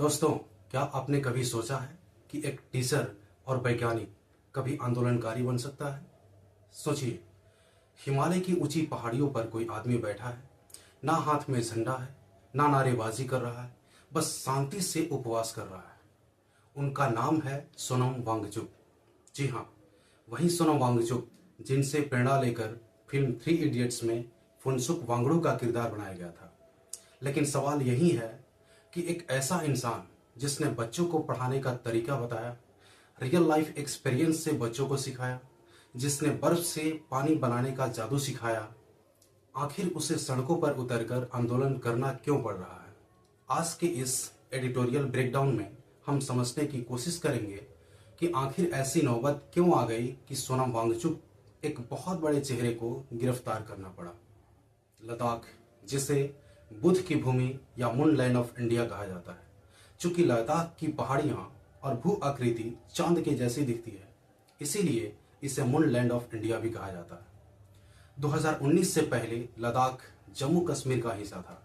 दोस्तों, क्या आपने कभी सोचा है कि एक टीचर और वैज्ञानिक कभी आंदोलनकारी बन सकता है? सोचिए, हिमालय की ऊंची पहाड़ियों पर कोई आदमी बैठा है, ना हाथ में झंडा है, ना नारेबाजी कर रहा है, बस शांति से उपवास कर रहा है। उनका नाम है सोनम वांगचुक। जी हाँ, वही सोनम वांगचुक जिनसे प्रेरणा लेकर फिल्म थ्री इडियट्स में फुनसुक वांगडू का किरदार बनाया गया था। लेकिन सवाल यही है कि एक ऐसा इंसान जिसने बच्चों को पढ़ाने का तरीका बताया, रियल लाइफ एक्सपीरियंस से बच्चों को सिखाया, जिसने बर्फ से पानी बनाने का जादू सिखाया, आखिर उसे सड़कों पर उतरकर आंदोलन करना क्यों पड़ रहा है? आज के इस एडिटोरियल ब्रेकडाउन में हम समझने की कोशिश करेंगे कि आखिर ऐसी नौबत क्यों आ गई कि सोनम वांगचुक एक बहुत बड़े चेहरे को गिरफ्तार करना पड़ा। लद्दाख, जिसे बुद्ध की भूमि या मून लैंड ऑफ इंडिया कहा जाता है, चूंकि लद्दाख की पहाड़ियां और भू आकृति चांद के जैसी दिखती है, इसीलिए इसे मून लैंड ऑफ इंडिया भी कहा जाता है। 2019 से पहले लद्दाख जम्मू कश्मीर का हिस्सा था,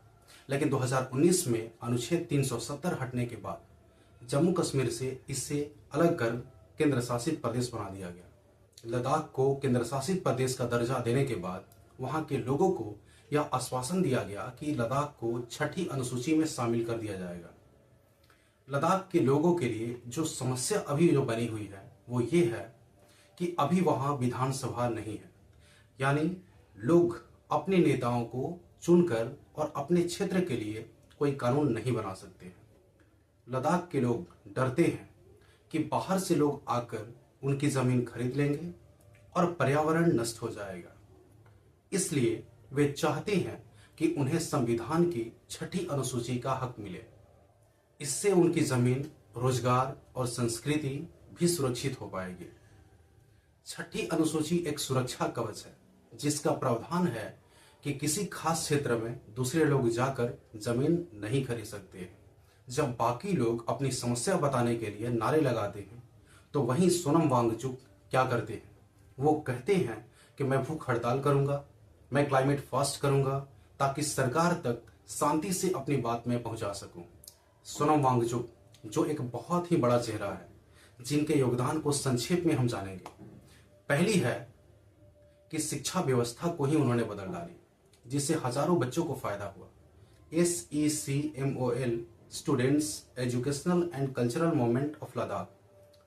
लेकिन 2019 में अनुच्छेद 370 हटने के बाद जम्मू कश्मीर से इसे अलग कर केंद्र शासित प्रदेश बना दिया गया। लद्दाख को केंद्र शासित प्रदेश का दर्जा देने के बाद वहां के लोगों को यह आश्वासन दिया गया कि लद्दाख को छठी अनुसूची में शामिल कर दिया जाएगा। लद्दाख के लोगों के लिए जो समस्या अभी जो बनी हुई है वो ये है कि अभी वहां विधानसभा नहीं है, यानी लोग अपने नेताओं को चुनकर और अपने क्षेत्र के लिए कोई कानून नहीं बना सकते हैं। लद्दाख के लोग डरते हैं कि बाहर से लोग आकर उनकी जमीन खरीद लेंगे और पर्यावरण नष्ट हो जाएगा। इसलिए वे चाहते हैं कि उन्हें संविधान की छठी अनुसूची का हक मिले। इससे उनकी जमीन, रोजगार और संस्कृति भी सुरक्षित हो पाएगी। छठी अनुसूची एक सुरक्षा कवच है जिसका प्रावधान है कि किसी खास क्षेत्र में दूसरे लोग जाकर जमीन नहीं खरीद सकते हैं। जब बाकी लोग अपनी समस्या बताने के लिए नारे लगाते हैं, तो वहीं सोनम वांगचुक क्या करते हैं? वो कहते हैं कि मैं भूख हड़ताल करूंगा, मैं क्लाइमेट फास्ट करूंगा ताकि सरकार तक शांति से अपनी बात में पहुंचा सकूं। सोनम वांगचुक, जो एक बहुत ही बड़ा चेहरा है, जिनके योगदान को संक्षेप में हम जानेंगे। पहली है कि शिक्षा व्यवस्था को ही उन्होंने बदल डाली, जिससे हजारों बच्चों को फायदा हुआ। SECMOL, students educational and cultural movement of Ladakh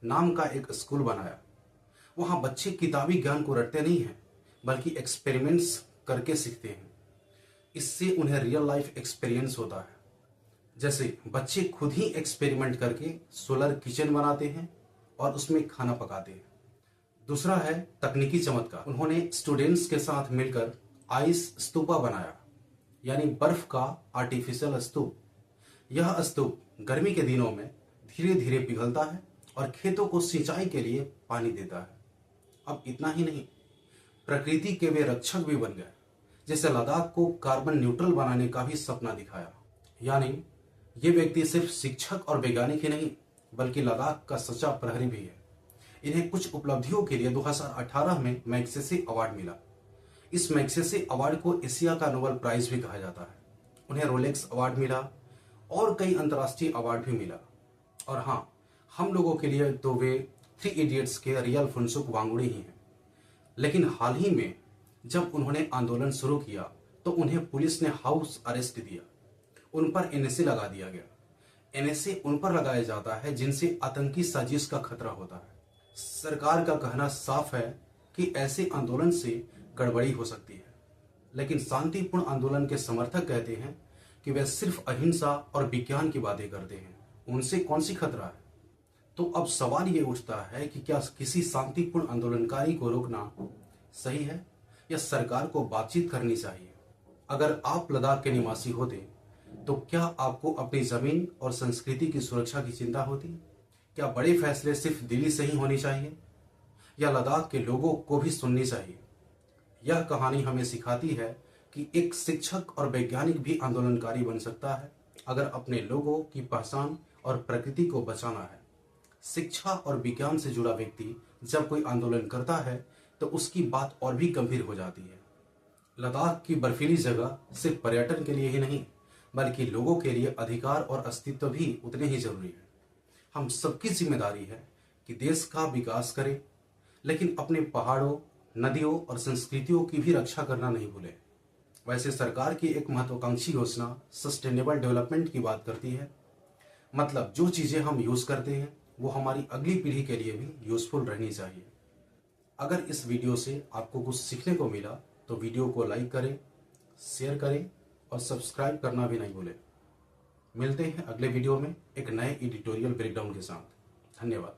नाम का एक स्कूल बनाया। वहां बच्चे किताबी ज्ञान को रटते नहीं हैं, बल्कि एक्सपेरिमेंट्स करके सीखते हैं। इससे उन्हें रियल लाइफ एक्सपीरियंस होता है। जैसे बच्चे खुद ही एक्सपेरिमेंट करके सोलर किचन बनाते हैं और उसमें खाना पकाते हैं। दूसरा है तकनीकी चमत्कार। उन्होंने स्टूडेंट्स के साथ मिलकर आइस स्तूपा बनाया, यानी बर्फ का आर्टिफिशियल स्तूप। यह स्तूप गर्मी के दिनों में धीरे धीरे पिघलता है और खेतों को सिंचाई के लिए पानी देता है। अब इतना ही नहीं, प्रकृति के वे रक्षक भी बन गए, जैसे लद्दाख को कार्बन न्यूट्रल बनाने का भी सपना दिखाया। यानी ये व्यक्ति सिर्फ शिक्षक और वैज्ञानिक ही नहीं, बल्कि लद्दाख का सच्चा प्रहरी भी है। इन्हें कुछ उपलब्धियों के लिए 2018 में मैग्सेसे अवार्ड मिला। इस मैग्सेसे अवार्ड को एशिया का नोबेल प्राइज भी कहा जाता है। उन्हें रोलेक्स अवार्ड मिला और कई अंतर्राष्ट्रीय अवार्ड भी मिला। और हाँ, हम लोगों के लिए तो वे थ्री इडियट्स के रियल फुनसुक वांगडू ही हैं। लेकिन हाल ही में जब उन्होंने आंदोलन शुरू किया तो उन्हें पुलिस ने हाउस अरेस्ट दिया। उन पर NSA लगा दिया गया। NSA उन पर लगाया जाता है जिनसे आतंकी साजिश का खतरा होता है। सरकार का कहना साफ है कि ऐसे आंदोलन से गड़बड़ी हो सकती है, लेकिन शांतिपूर्ण आंदोलन के समर्थक कहते हैं कि वे सिर्फ अहिंसा और विज्ञान की बातें करते हैं, उनसे कौन सी खतरा है। तो अब सवाल ये उठता है कि क्या किसी शांतिपूर्ण आंदोलनकारी को रोकना सही है या सरकार को बातचीत करनी चाहिए? अगर आप लद्दाख के निवासी होते तो क्या आपको अपनी जमीन और संस्कृति की सुरक्षा की चिंता होती? क्या बड़े फैसले सिर्फ दिल्ली से ही होने चाहिए या लद्दाख के लोगों को भी सुननी चाहिए? यह कहानी हमें सिखाती है कि एक शिक्षक और वैज्ञानिक भी आंदोलनकारी बन सकता है, अगर अपने लोगों की पहचान और प्रकृति को बचाना है। शिक्षा और विज्ञान से जुड़ा व्यक्ति जब कोई आंदोलन करता है तो उसकी बात और भी गंभीर हो जाती है। लद्दाख की बर्फीली जगह सिर्फ पर्यटन के लिए ही नहीं, बल्कि लोगों के लिए अधिकार और अस्तित्व भी उतने ही जरूरी है। हम सबकी जिम्मेदारी है कि देश का विकास करें, लेकिन अपने पहाड़ों, नदियों और संस्कृतियों की भी रक्षा करना नहीं भूलें। वैसे सरकार की एक महत्वाकांक्षी योजना सस्टेनेबल डेवलपमेंट की बात करती है, मतलब जो चीज़ें हम यूज़ करते हैं वो हमारी अगली पीढ़ी के लिए भी यूज़फुल रहनी चाहिए। अगर इस वीडियो से आपको कुछ सीखने को मिला तो वीडियो को लाइक करें, शेयर करें और सब्सक्राइब करना भी नहीं भूलें। मिलते हैं अगले वीडियो में एक नए एडिटोरियल ब्रेकडाउन के साथ। धन्यवाद।